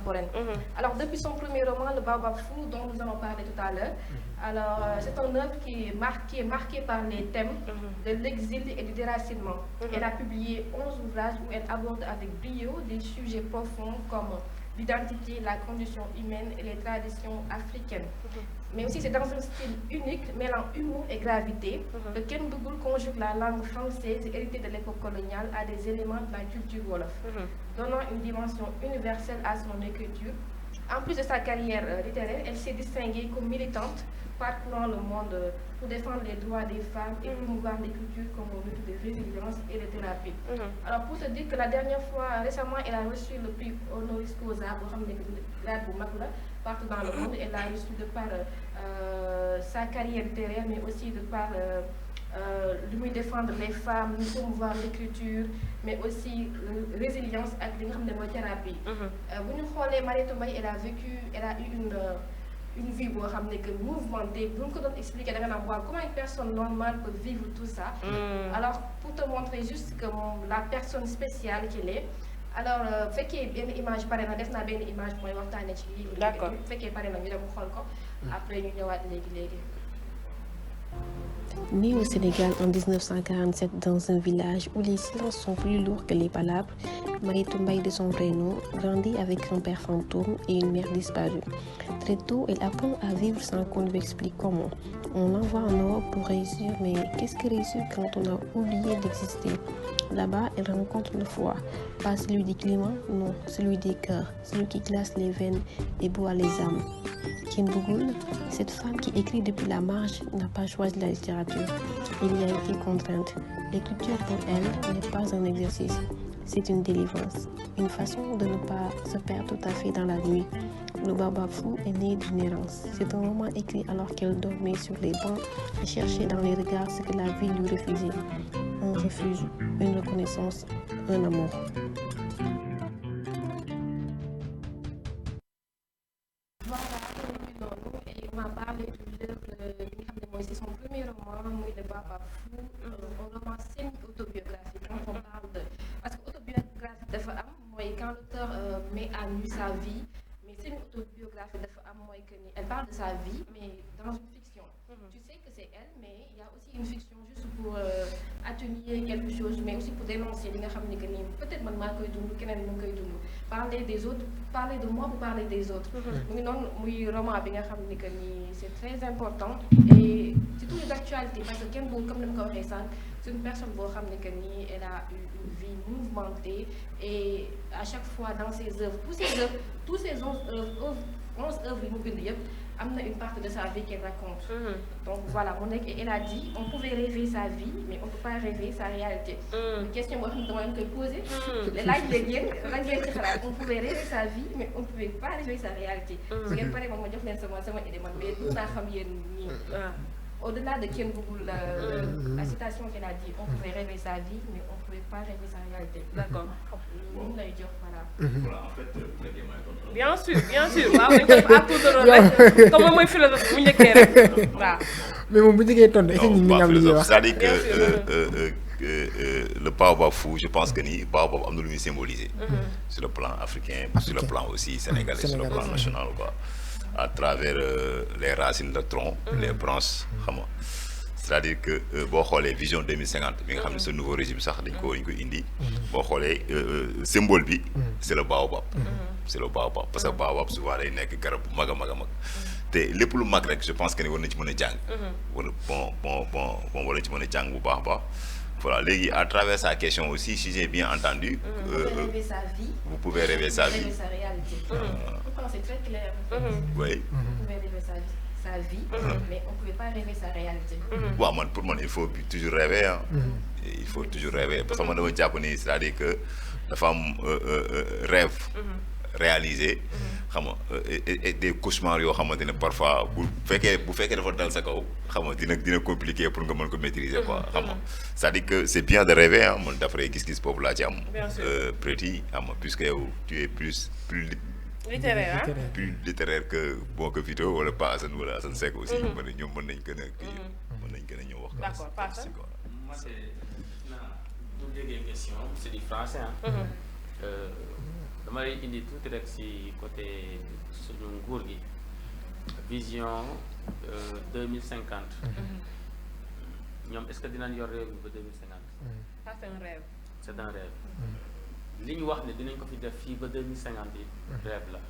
contemporaine. Alors, depuis son premier roman, Le Baobab fou, dont nous allons parler tout à l'heure, alors c'est une œuvre qui est marquée par les thèmes de l'exil et du déracinement. Elle a publié 11 ouvrages où elle aborde avec brio des sujets profonds comme l'identité, la condition humaine et les traditions africaines. Mais aussi, c'est dans un style unique, mêlant humour et gravité, que Ken Bougoul conjugue la langue française héritée de l'époque coloniale à des éléments de la culture wolof, donnant une dimension universelle à son écriture. En plus de sa carrière littéraire, elle s'est distinguée comme militante, parcourant le monde pour défendre les droits des femmes et promouvoir l'écriture comme outil de résilience et de thérapie. Alors, pour te dire que la dernière fois, récemment, elle a reçu le prix honoris causa, partout dans le monde. Elle l'a reçu de par sa carrière littéraire, mais aussi de par lui défendre les femmes, lui promouvoir l'écriture, mais aussi résilience avec les thérapie. Mariétou Mbaye, elle a eu une vie mouvementée. Vous nous expliquer comment une personne normale peut vivre tout ça. Alors, pour te montrer juste que la personne spéciale qu'elle est, alors fait qu'il y a une image par exemple, def na benn image mooy waxtaane ci livre bi. D'accord. Fekkee pare na ñu dem xool ko. Après ñu ñëwaat léegi. Né au Sénégal en 1947 dans un village où les silences sont plus lourds que les palabres, Mariétou Mbaye de son vrai nom grandit avec un père fantôme et une mère disparue. Très tôt, elle apprend à vivre sans qu'on lui explique comment. On l'envoie en Europe pour réussir, mais qu'est-ce que réussir quand on a oublié d'exister? Là-bas, elle rencontre le froid, pas celui des climats, non, celui des cœurs, celui qui glace les veines et boit les âmes. Ken Bougoul, cette femme qui écrit depuis la marge, n'a pas choisi la littérature. Il y a écrit contrainte. L'écriture pour elle n'est pas un exercice, c'est une délivrance, une façon de ne pas se perdre tout à fait dans la nuit. Le Baobab fou est né d'une errance. C'est un roman écrit alors qu'elle dormait sur les bancs et cherchait dans les regards ce que la vie lui refusait. Un refuge, une reconnaissance, un amour. Et on m'a parlé du livre, c'est son premier roman, Le Baobab fou, un roman semi-autobiographique. Quand on parle de... Parce que autobiographique de femme, quand l'auteur met à nu sa vie, mais semi-autobiographique de femme, elle parle de sa vie, mais dans une fiction. Tu sais que c'est elle, mais il y a aussi une fiction juste pour atténuer quelque chose, mais aussi pour dénoncer. Peut-être que parler des autres, parler de moi pour parler des autres. Roman, c'est très important et c'est toutes les actualités parce que comme c'est une personne qui elle a une vie mouvementée et à chaque fois dans ses œuvres, tous ses 11 œuvres, une partie de sa vie qu'elle raconte. Donc voilà, elle a dit, on pouvait rêver sa vie, mais on ne peut pas rêver sa réalité. Une question que je peux poser, on pouvait rêver sa vie, mais on ne pouvait pas rêver sa réalité. Au-delà de Ken Bougoul, la citation qu'elle a dit, on pouvait rêver sa vie, mais on ne pouvait pas rêver sa réalité. D'accord. Voilà, en fait, bien sûr. Comment moi philosophe mu ñëkke rek. Waaw. Mais moom bu jigee tontu est-ce que ñu ngi am li wax. C'est-à-dire que le Baobab fou, je pense que ni Baobab am na lu muy symboliser. Sur le plan africain, sur le plan aussi sénégalais, sur le plan national quoi. À travers les racines de tronc, les branches, c'est-à-dire que boo xoolee vision 2050 bi nga xam ne ce nouveau régime sax dañ ko indi boo xoolee symbole bi c'est le baobab c'est le baobab parce que baobab souvent day nekk garab bu mag a mag a mag te lépp lu mag rek je pense que ne war na ci mën a jàng wala bon war na ci mën a jàng bu baax baax voilà léegi à travers sa question aussi si j'ai bien entendu vous pouvez rêver sa vie, sa réalité. C'est très clair. Oui. Vous pouvez rêver sa vie, mais on ne pouvait pas rêver sa réalité. Bon, pour moi, il faut toujours rêver. Hein. Il faut toujours rêver. Parce que moi, dans le japonais, c'est-à-dire que la femme rêve réalisé, et des cauchemars, parfois, bu fekkee dafa dal sa kaw, dina compliqué pour nga mën ko maîtriser quoi. C'est-à-dire que c'est bien de rêver, hein, d'après gis-gis boobu laa ci am. Pretty, puisque tu es plus littéraire, hein? Plus littéraire que Vito wala pas Assane wala Assane Seck aussi. ñoom mën nañ gën a ñëw wax. D'accord, parfait. Moi c'est bu déggee question c'est du français hein. damay indi tuuti rek ci côté suñu nguur gi vision 2050 ñoom est-ce que dinañ yor réew mi ba 2050. Ça c'est un rêve. C'est un rêve. li ñu wax ne dinañ ko fi def fii ba 2050 yi rêve la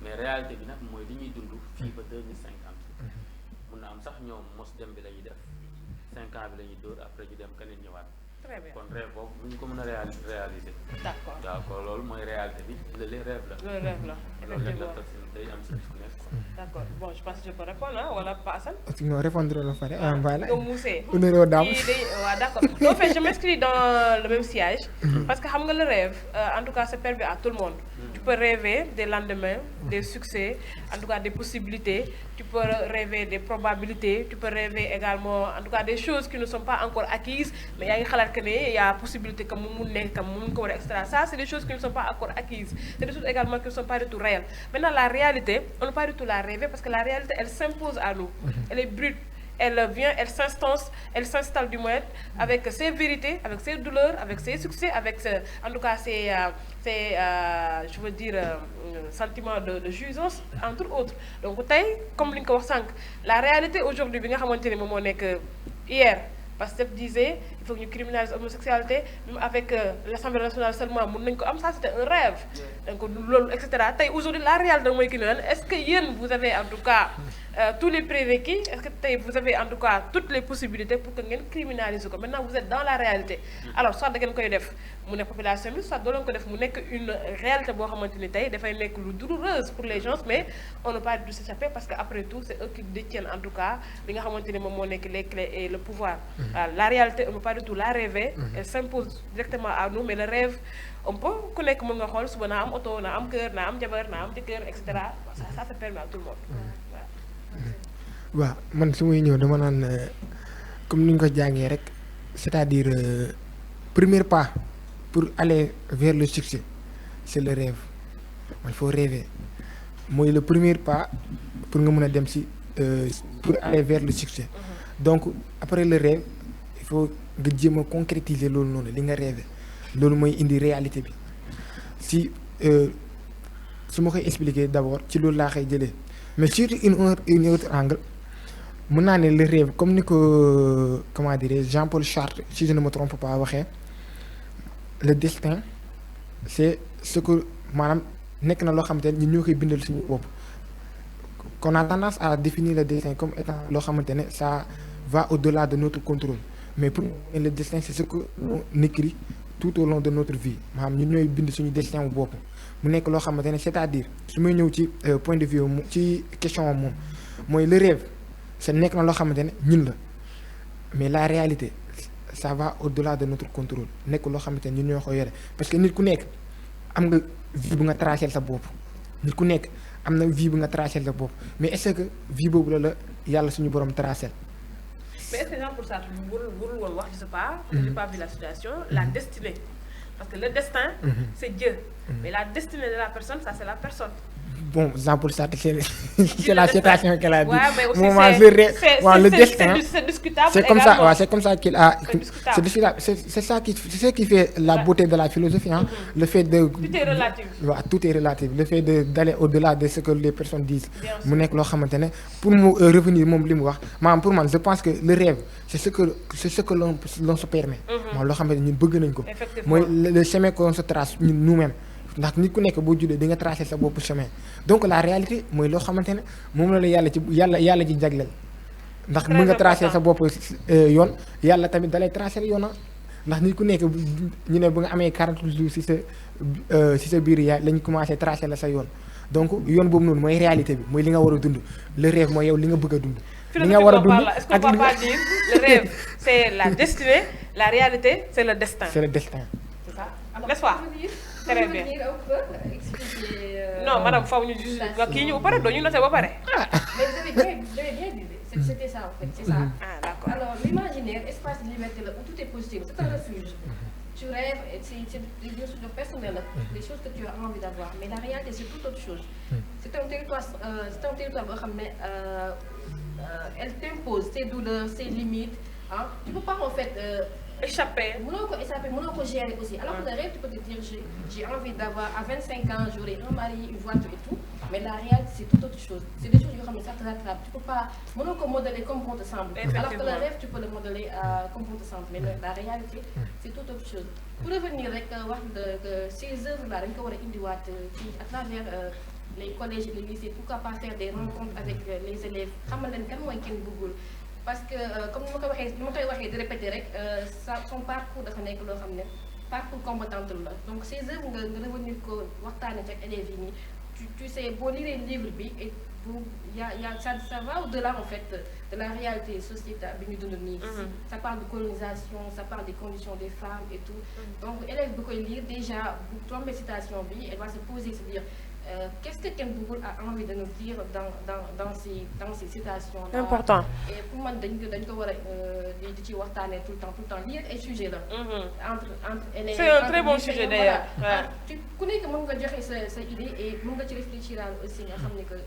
mais réalité bi nag mooy li ñuy dund fii ba 2050 mun na am sax ñoom mos dem bi la ñuy def 5 ans bi la ñuy dóor après ñu dem keneen ñëwaat. Très bien. kon rêve boobu bu ñu ko mën a réaliser. D'accord. d'accord loolu mooy réalité bi le rêve la. Le rêve là, loolu rek la effectivement. day am si ku nekk quoi. D'accord. Bon, je pense que je peux répondre, hein, voilà, pas Hassan. Non, répondre la fois. Voilà. Donc, Moussé. Honneur aux dames. Ouais, d'accord. Donc, en fait, je m'inscris dans le même siège parce que le rêve, en tout cas, c'est permis à tout le monde. Tu peux rêver des lendemains, des succès, en tout cas des possibilités. Tu peux rêver des probabilités. Tu peux rêver également, en tout cas, des choses qui ne sont pas encore acquises, mais il y a possibilité que etc. Ça, c'est des choses qui ne sont pas encore acquises. C'est des choses également qui ne sont pas du tout réelles. Maintenant, la réalité, on ne peut pas du tout la rêver parce que la réalité, elle s'impose à nous. Elle est brute. Elle vient, elle s'installe du moins avec ses vérités, avec ses douleurs, avec ses succès, avec en tout cas ses je veux dire, sentiments de jouissance, entre autres. Donc, comme la réalité aujourd'hui, hier, parce que disait il faut que nous criminalisions l'homosexualité, même avec l'Assemblée nationale seulement, ça c'était un rêve. Donc, etc. Aujourd'hui, la réalité, est-ce que vous avez en tout cas tous les prérequis, est-ce que vous avez en tout cas toutes les possibilités pour que vous criminalisez? Maintenant, vous êtes dans la réalité. Alors, soit vous avez une population, soit vous avez une réalité douloureuse pour les gens, mais on ne peut pas s'échapper parce qu'après tout, c'est eux qui détiennent en tout cas les clés et le pouvoir. La réalité, on ne peut pas du tout la rêver, elle s'impose directement à nous, mais le rêve, on peut connaître mon rôle, si on a un auto, on a un cœur, on a un jabar, on a un cœur, etc. Ça permet à tout le monde. waaw man su may ñëw dama naan comme ni ñu ko jàngee rek c'est-à-dire premier pas pour aller vers le succès c'est le rêve il faut rêver mooy le premier pas pour nga mën a dem si pour aller vers le succès donc après le rêve il faut nga jéem a concrétiser loolu noonu li nga rêvé loolu mooy indi réalité bi si su ma koy expliquer d'abord ci loolu laa koy jëlee mais sur une autre angle mën naa ne le rêve comme ni ko comment dire Jean-Paul Sartre si je ne me trompe pas waxee le destin c'est ce que maanaam nekk na loo xamante ne ñun ñoo koy bindal suñu bopp qu'on a tendance à définir le destin comme étant loo xamante ne ça va au-delà de notre contrôle mais pour le destin c'est ce que on écrit tout au long de notre vie maanaam ñun ñooy bind suñu destin bu bopp mu nekk loo xamante ne c'est-à-dire su may ñëw ci point de vue ci question moom mooy le rêve c'est nekk na loo xamante ne ñun la mais la réalité ça va au-delà de notre contrôle nekk loo xamante ne ñun ñoo ko yore parce que nit ku nekk am nga vie bu nga tracé sa bopp nit ku nekk am na vie bu nga tracé sa bopp mais est-ce que vie boobu la yàlla suñu borom tracé. Mais est-ce que pour ça, je ne sais pas, je n'ai pas vu la situation, la destinée. Parce que le destin, c'est Dieu. Mais la destinée de la personne, ça c'est la personne. Bon, Jean-Paul Sartre, c'est la citation qu'elle a dit. Ouais, mais aussi le destin, c'est discutable. C'est comme ça, c'est comme ça qu'il a. C'est ça qui fait la beauté de la philosophie. Hein? Le fait de. Tout est relatif. Tout est relatif. Le fait d'aller au-delà de ce que les personnes disent. Pour me revenir, pour moi, je pense que le rêve, c'est ce que l'on se permet. Le chemin qu'on se trace nous-mêmes. ndax nit ku nekk boo juddee di nga tracer sa bopp chemin donc la réalité mooy loo xamante ne moom la yàlla ci yàlla ci jagleel ndax mën nga tracer sa bopp yoon yàlla tamit dalay tracer yoon ndax nit ku nekk ñu ne bu nga amee 40 jours si sa biir yaay lañ commencé tracer la sa yoon donc yoon boobu noonu mooy réalité bi mooy li nga war a dund le rêve mooy yow li nga bëgg a dund. li nga war a dund est-ce qu'on peut pas dire le rêve c'est la destinée la réalité c'est le destin. C'est le destin. C'est ça n'est-ce pas. Très bien. Non, madame, faut nous juste qui nous parle, nous ne savons pas. Mais vous avez bien dit, c'était ça en fait, c'est ça. Ah, d'accord. Alors, l'imaginaire, espace de liberté là où tout est possible, c'est un refuge. Tu rêves, c'est des choses personnelles, des choses que tu as envie d'avoir, mais la réalité c'est tout autre chose. C'est un territoire elle t'impose ses douleurs, ses limites. Hein? Tu ne peux pas en fait échapper. Mënoo ko échapper, mënoo ko gérer aussi. Alors que le rêve, tu peux te dire, j'ai envie d'avoir, à 25 ans, j'aurai un mari, une voiture et tout. Mais la réalité, c'est tout autre chose. C'est des choses qui ça te rattrape. Tu peux pas, mënoo ko modeler comme bon te semble. Alors que le rêve, tu peux le modeler comme bon te semble. Mais la réalité, c'est tout autre chose. Pour revenir rek wax de ces œuvres-là, dañ ko war a indiwaat à travers les collèges et les lycées. Pourquoi pas faire des rencontres avec les élèves, xamal leen kan mooy Ken Bougoul. Parce que comme ni ma koy waxee di répéter rek son parcours dafa nekk loo xam ne parcours combattant la. Donc ces œuvres nga revenir ko waxtaane ci ak élèves yi nii tu sais boo lire livre bi et ça va au-delà en fait de la réalité sociétale bi ñu dund nii. Ça parle de colonisation, ça parle des conditions des femmes et tout. Donc élève bu koy lire déjà bu tombé citation bi elle va se poser, se dire qu'est-ce que Ken Bougoul a envie de nous dire dans ces citations-là. Important. Et pour moi dañ ko war a di ci waxtaanee tout le temps lire ay sujet la. entre élèves. C'est un très bon sujet d'ailleurs. ku nekk mën nga joxe sa idée et mën nga ci réfléchir aussi nga xam ne que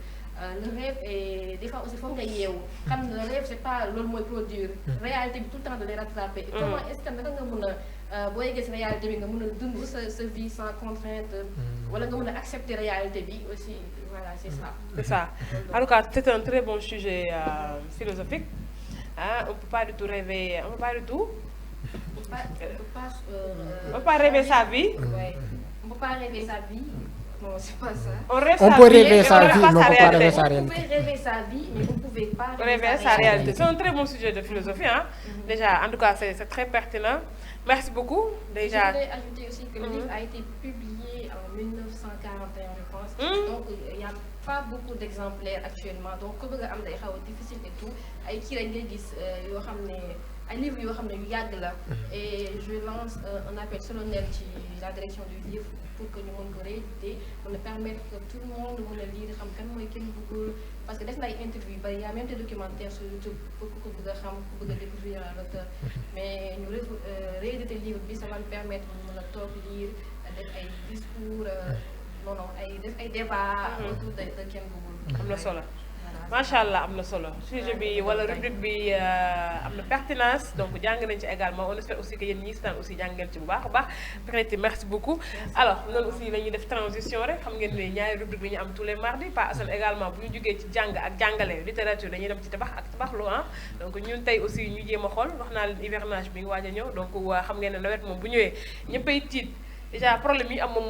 le rêve et des fois aussi foog nga yeewu. xam ne le rêve c'est pas loolu mooy produire. réalité bi tout le temps da lay rattraper. Et comment est-ce que naka nga mën a boo yeggee si réalité bi nga mën a dund sa vie sans contrainte. wala nga mën a accepter réalité bi aussi voilà c'est ça. C'est ça. En tout cas c'est un très bon sujet philosophique. On peut pas du tout rêver, on peut pas du tout. On peut pas rêver sa vie. Ouais. On peut pas rêver sa vie. Non, c'est pas ça. On peut rêver sa vie, mais on peut pas rêver sa réalité. Vous pouvez rêver sa vie, mais vous ne pouvez pas rêver sa réalité. C'est un très bon sujet de philosophie, hein. Déjà, en tout cas, c'est très pertinent. Merci beaucoup. Déjà. Je voulais ajouter aussi que le livre a été publié en 1941, je pense. Donc, il n'y a pas beaucoup d'exemplaires actuellement. Donc, comme vous avez difficile et tout, avec qui un livre yoo xam ne yu yàgg la et je lance un appel solennel ci la direction du livre pour que ñu mën ko rééditer mën a permettre que tout le monde mën a lire xam kan mooy Ken Bougoul parce que def na ay interview yu bari y a même des documentaires sur YouTube pour ku bëgg a xam ku bëgg a découvrir l'auteur mais ñu rééditer livre bi ça va nous permettre ñu mën a toog lire def ay discours ay def ay débats autour de Ken Bougoul. am na solo. macha allah am na solo sujet bi wala rubrique bi am na pertinence donc jàng nañ ci également on espère aussi que yéen ñi seetaan aussi jàng ngeen ci bu baax a baax peut-être merci beaucoup. alors noonu aussi la ñuy def transition rek xam ngeen ne ñaari rubrique bi ñu am tous les mardis Pa Assane également bu ñu jógee ci jàng ak jàngale littérature dañuy dem ci tabax ak tabaxlu donc ñun tey aussi ñu jéem a xool wax naa leen hivernage bi ngi waaj a ñëw donc xam ngeen ne nawet moom bu ñëwee ñëppay tiit déjà problème yi am moom